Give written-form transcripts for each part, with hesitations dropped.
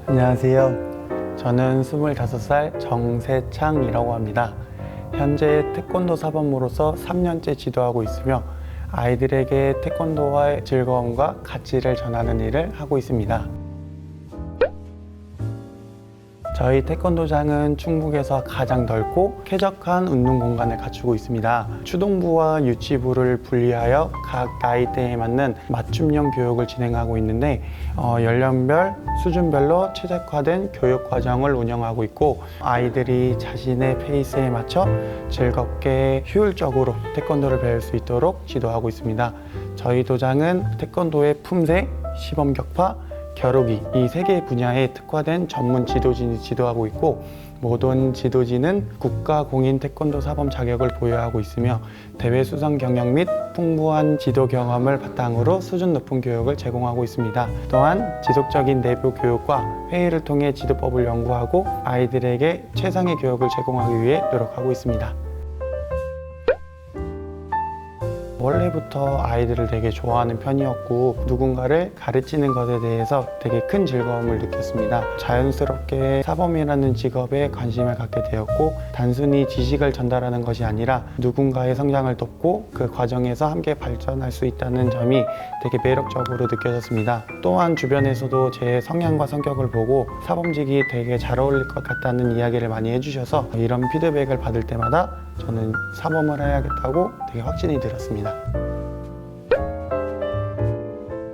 안녕하세요. 저는 25살 정세창이라고 합니다. 현재 태권도 사범으로서 3년째 지도하고 있으며 아이들에게 태권도와의 즐거움과 가치를 전하는 일을 하고 있습니다. 저희 태권도장은 충북에서 가장 넓고 쾌적한 운동 공간을 갖추고 있습니다. 추동부와 유치부를 분리하여 각 나이대에 맞는 맞춤형 교육을 진행하고 있는데 연령별, 수준별로 최적화된 교육 과정을 운영하고 있고 아이들이 자신의 페이스에 맞춰 즐겁게 효율적으로 태권도를 배울 수 있도록 지도하고 있습니다. 저희 도장은 태권도의 품새, 시범 격파, 겨루기 이 세 개 분야에 특화된 전문 지도진이 지도하고 있고 모든 지도진은 국가 공인 태권도 사범 자격을 보유하고 있으며 대회 수상 경력 및 풍부한 지도 경험을 바탕으로 수준 높은 교육을 제공하고 있습니다. 또한 지속적인 내부 교육과 회의를 통해 지도법을 연구하고 아이들에게 최상의 교육을 제공하기 위해 노력하고 있습니다. 원래부터 아이들을 되게 좋아하는 편이었고 누군가를 가르치는 것에 대해서 되게 큰 즐거움을 느꼈습니다. 자연스럽게 사범이라는 직업에 관심을 갖게 되었고 단순히 지식을 전달하는 것이 아니라 누군가의 성장을 돕고 그 과정에서 함께 발전할 수 있다는 점이 되게 매력적으로 느껴졌습니다. 또한 주변에서도 제 성향과 성격을 보고 사범직이 되게 잘 어울릴 것 같다는 이야기를 많이 해주셔서 이런 피드백을 받을 때마다 저는 사범을 해야겠다고 되게 확신이 들었습니다.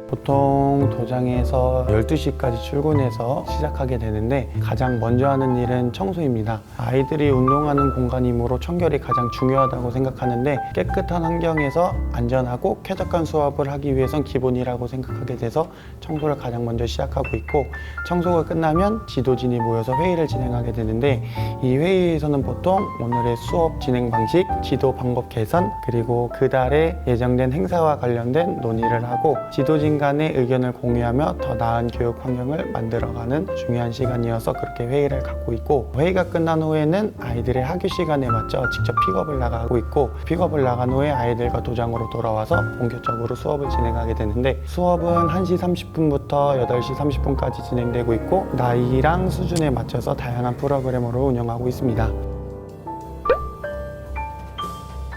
보통 도장에서 12시까지 출근해서 시작하게 되는데 가장 먼저 하는 일은 청소입니다. 아이들이 운동하는 공간이므로 청결이 가장 중요하다고 생각하는데 깨끗한 환경에서 안전하고 쾌적한 수업을 하기 위해선 기본이라고 생각하게 돼서 청소를 가장 먼저 시작하고 있고 청소가 끝나면 지도진이 모여서 회의를 진행하게 되는데 이 회의에서는 보통 오늘의 수업 진행 방식, 지도 방법 개선 그리고 그달에 예정된 행사와 관련된 논의를 하고 지도진 간의 의견을 공유하며 더 나은 교육 환경을 만들어가는 중요한 시간이어서 그렇게 회의를 갖고 있고 회의가 끝난 후에는 아이들의 학교 시간에 맞춰 직접 픽업을 나가고 있고 픽업을 나간 후에 아이들과 도장으로 돌아와서 본격적으로 수업을 진행하게 되는데 수업은 1시 30분부터 8시 30분까지 진행되고 있고 나이랑 수준에 맞춰서 다양한 프로그램으로 운영하고 있습니다.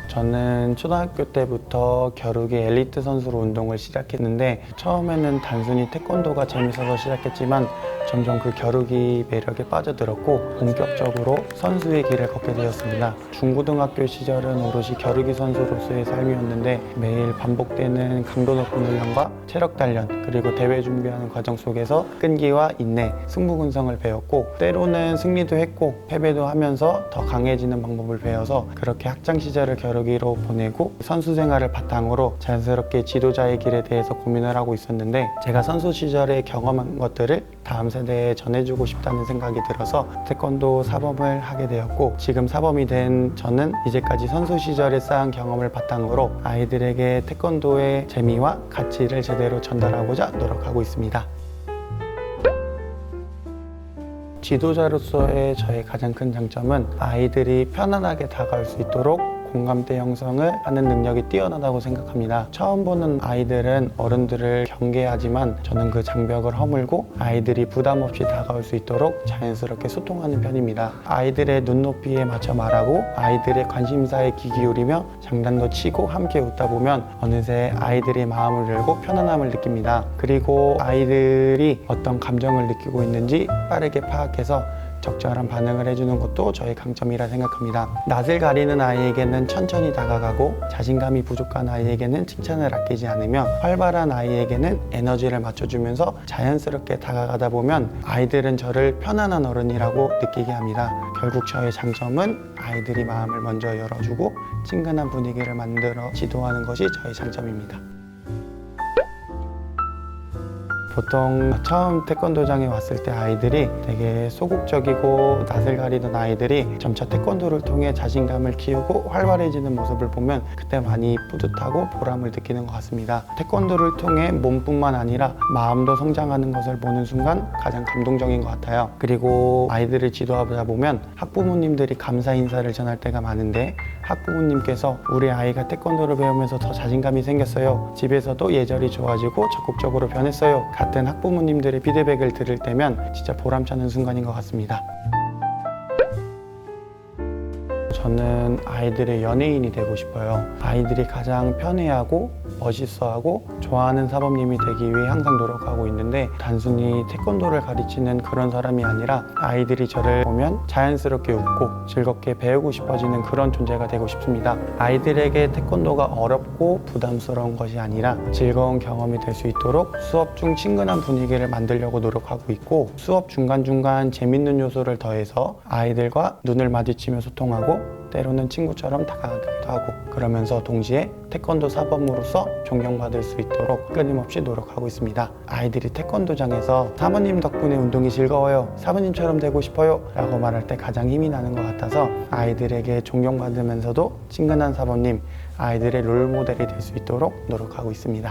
저는 초등학교 때부터 겨루기 엘리트 선수로 운동을 시작했는데 처음에는 단순히 태권도가 재밌어서 시작했지만 점점 그 겨루기 매력에 빠져들었고 본격적으로 선수의 길을 걷게 되었습니다. 중고등학교 시절은 오롯이 겨루기 선수로서의 삶이었는데 매일 반복되는 강도 높은 훈련과 체력 단련 그리고 대회 준비하는 과정 속에서 끈기와 인내, 승부근성을 배웠고 때로는 승리도 했고 패배도 하면서 더 강해지는 방법을 배워서 그렇게 학창 시절을 겨루기로 보내고 선수 생활을 바탕으로 자연스럽게 지도자의 길에 대해서 고민을 하고 있었는데 제가 선수 시절에 경험한 것들을 다음 세대에 전해주고 싶다는 생각이 들어서 태권도 사범을 하게 되었고 지금 사범이 된 저는 이제까지 선수 시절에 쌓은 경험을 바탕으로 아이들에게 태권도의 재미와 가치를 제대로 전달하고자 노력하고 있습니다. 지도자로서의 저의 가장 큰 장점은 아이들이 편안하게 다가올 수 있도록 공감대 형성을 하는 능력이 뛰어나다고 생각합니다. 처음 보는 아이들은 어른들을 경계하지만 저는 그 장벽을 허물고 아이들이 부담 없이 다가올 수 있도록 자연스럽게 소통하는 편입니다. 아이들의 눈높이에 맞춰 말하고 아이들의 관심사에 귀 기울이며 장난도 치고 함께 웃다 보면 어느새 아이들의 마음을 열고 편안함을 느낍니다. 그리고 아이들이 어떤 감정을 느끼고 있는지 빠르게 파악해서 적절한 반응을 해주는 것도 저의 강점이라 생각합니다. 낯을 가리는 아이에게는 천천히 다가가고 자신감이 부족한 아이에게는 칭찬을 아끼지 않으며 활발한 아이에게는 에너지를 맞춰주면서 자연스럽게 다가가다 보면 아이들은 저를 편안한 어른이라고 느끼게 합니다. 결국 저의 장점은 아이들이 마음을 먼저 열어주고 친근한 분위기를 만들어 지도하는 것이 저의 장점입니다. 보통 처음 태권도장에 왔을 때 아이들이 되게 소극적이고 낯을 가리던 아이들이 점차 태권도를 통해 자신감을 키우고 활발해지는 모습을 보면 그때 많이 뿌듯하고 보람을 느끼는 것 같습니다. 태권도를 통해 몸뿐만 아니라 마음도 성장하는 것을 보는 순간 가장 감동적인 것 같아요. 그리고 아이들을 지도하다 보면 학부모님들이 감사 인사를 전할 때가 많은데 학부모님께서 우리 아이가 태권도를 배우면서 더 자신감이 생겼어요. 집에서도 예절이 좋아지고 적극적으로 변했어요. 같은 학부모님들의 피드백을 들을 때면 진짜 보람차는 순간인 것 같습니다. 저는 아이들의 연예인이 되고 싶어요. 아이들이 가장 편해하고 멋있어하고 좋아하는 사범님이 되기 위해 항상 노력하고 있는데, 단순히 태권도를 가르치는 그런 사람이 아니라 아이들이 저를 보면 자연스럽게 웃고 즐겁게 배우고 싶어지는 그런 존재가 되고 싶습니다. 아이들에게 태권도가 어렵고 부담스러운 것이 아니라 즐거운 경험이 될 수 있도록 수업 중 친근한 분위기를 만들려고 노력하고 있고, 수업 중간중간 재밌는 요소를 더해서 아이들과 눈을 마주치며 소통하고 때로는 친구처럼 다가가기도 하고, 그러면서 동시에 태권도 사범으로서 존경받을 수 있도록 끊임없이 노력하고 있습니다. 아이들이 태권도장에서 사모님 덕분에 운동이 즐거워요, 사모님처럼 되고 싶어요 라고 말할 때 가장 힘이 나는 것 같아서 아이들에게 존경받으면서도 친근한 사범님, 아이들의 롤모델이 될 수 있도록 노력하고 있습니다.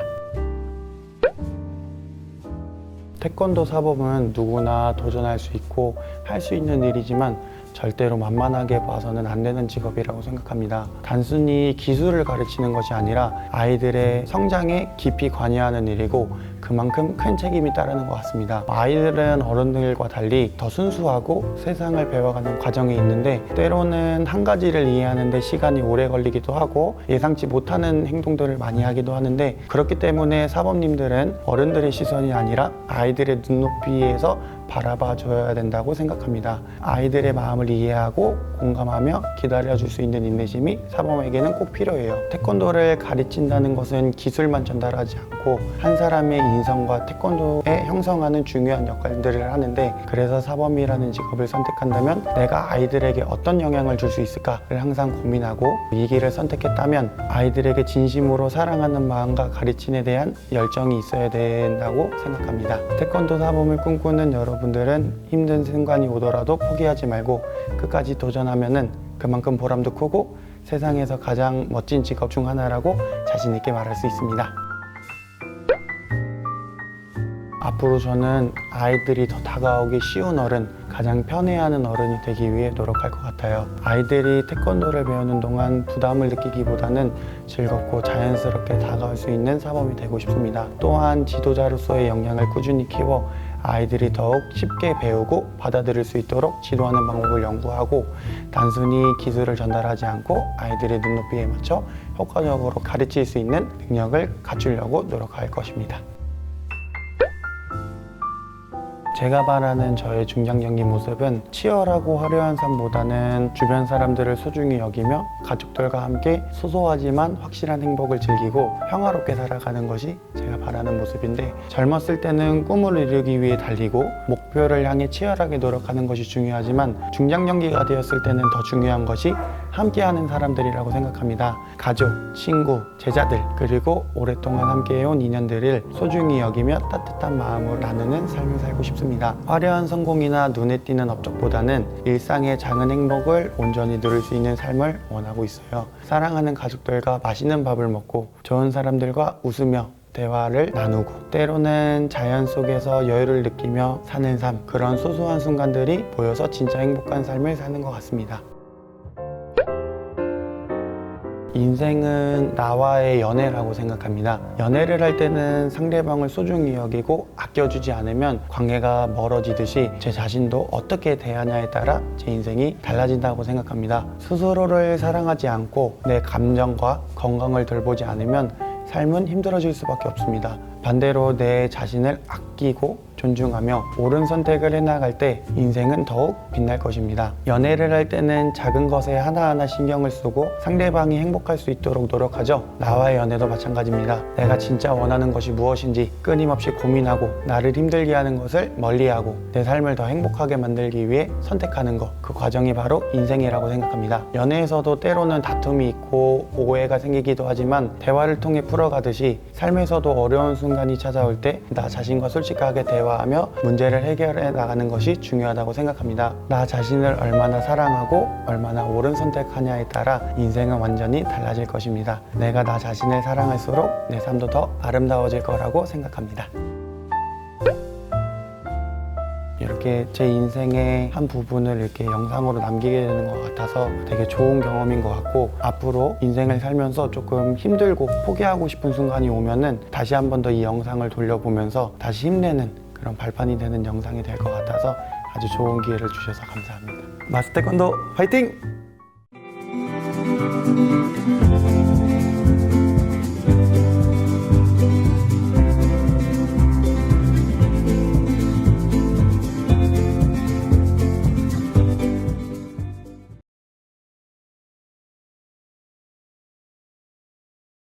태권도 사범은 누구나 도전할 수 있고 할 수 있는 일이지만 절대로 만만하게 봐서는 안 되는 직업이라고 생각합니다. 단순히 기술을 가르치는 것이 아니라 아이들의 성장에 깊이 관여하는 일이고, 그만큼 큰 책임이 따르는 것 같습니다. 아이들은 어른들과 달리 더 순수하고 세상을 배워가는 과정이 있는데, 때로는 한 가지를 이해하는 데 시간이 오래 걸리기도 하고 예상치 못하는 행동들을 많이 하기도 하는데, 그렇기 때문에 사범님들은 어른들의 시선이 아니라 아이들의 눈높이에서 바라봐 줘야 된다고 생각합니다. 아이들의 마음을 이해하고 공감하며 기다려줄 수 있는 인내심이 사범에게는 꼭 필요해요. 태권도를 가르친다는 것은 기술만 전달하지 않고 한 사람의 인성과 태권도에 형성하는 중요한 역할들을 하는데, 그래서 사범이라는 직업을 선택한다면 내가 아이들에게 어떤 영향을 줄 수 있을까를 항상 고민하고, 이 길을 선택했다면 아이들에게 진심으로 사랑하는 마음과 가르침에 대한 열정이 있어야 된다고 생각합니다. 태권도 사범을 꿈꾸는 여러분들은 힘든 순간이 오더라도 포기하지 말고 끝까지 도전하면은 그만큼 보람도 크고 세상에서 가장 멋진 직업 중 하나라고 자신 있게 말할 수 있습니다. 앞으로 저는 아이들이 더 다가오기 쉬운 어른, 가장 편해하는 어른이 되기 위해 노력할 것 같아요. 아이들이 태권도를 배우는 동안 부담을 느끼기보다는 즐겁고 자연스럽게 다가올 수 있는 사범이 되고 싶습니다. 또한 지도자로서의 역량을 꾸준히 키워 아이들이 더욱 쉽게 배우고 받아들일 수 있도록 지도하는 방법을 연구하고, 단순히 기술을 전달하지 않고 아이들의 눈높이에 맞춰 효과적으로 가르칠 수 있는 능력을 갖추려고 노력할 것입니다. 제가 바라는 저의 중장 경기 모습은 치열하고 화려한 삶보다는 주변 사람들을 소중히 여기며 가족들과 함께 소소하지만 확실한 행복을 즐기고 평화롭게 살아가는 것이 제가 바라는 모습인데, 젊었을 때는 꿈을 이루기 위해 달리고 목표를 향해 치열하게 노력하는 것이 중요하지만 중장 경기가 되었을 때는 더 중요한 것이 함께하는 사람들이라고 생각합니다. 가족, 친구, 제자들, 그리고 오랫동안 함께해온 인연들을 소중히 여기며 따뜻한 마음으로 나누는 삶을 살고 싶습니다. 화려한 성공이나 눈에 띄는 업적보다는 일상의 작은 행복을 온전히 누릴 수 있는 삶을 원하고 있어요. 사랑하는 가족들과 맛있는 밥을 먹고 좋은 사람들과 웃으며 대화를 나누고, 때로는 자연 속에서 여유를 느끼며 사는 삶, 그런 소소한 순간들이 모여서 진짜 행복한 삶을 사는 것 같습니다. 인생은 나와의 연애라고 생각합니다. 연애를 할 때는 상대방을 소중히 여기고 아껴주지 않으면 관계가 멀어지듯이 제 자신도 어떻게 대하냐에 따라 제 인생이 달라진다고 생각합니다. 스스로를 사랑하지 않고 내 감정과 건강을 돌보지 않으면 삶은 힘들어질 수밖에 없습니다. 반대로 내 자신을 아끼고 존중하며 옳은 선택을 해나갈 때 인생은 더욱 빛날 것입니다. 연애를 할 때는 작은 것에 하나하나 신경을 쓰고 상대방이 행복할 수 있도록 노력하죠. 나와의 연애도 마찬가지입니다. 내가 진짜 원하는 것이 무엇인지 끊임없이 고민하고, 나를 힘들게 하는 것을 멀리하고 내 삶을 더 행복하게 만들기 위해 선택하는 것, 그 과정이 바로 인생이라고 생각합니다. 연애에서도 때로는 다툼이 있고 오해가 생기기도 하지만 대화를 통해 풀어가듯이 삶에서도 어려운 순간이 찾아올 때 나 자신과 솔직하게 대화하며 문제를 해결해 나가는 것이 중요하다고 생각합니다. 나 자신을 얼마나 사랑하고 얼마나 옳은 선택하냐에 따라 인생은 완전히 달라질 것입니다. 내가 나 자신을 사랑할수록 내 삶도 더 아름다워질 거라고 생각합니다. 여러분, 이렇게 제 인생의 한 부분을 이렇게 영상으로 남기게 되는 것 같아서 되게 좋은 경험인 것 같고, 앞으로 인생을 살면서 조금 힘들고 포기하고 싶은 순간이 오면은 다시 한 번 더 이 영상을 돌려보면서 다시 힘내는 그런 발판이 되는 영상이 될 것 같아서 아주 좋은 기회를 주셔서 감사합니다. 마스 태권도 화이팅!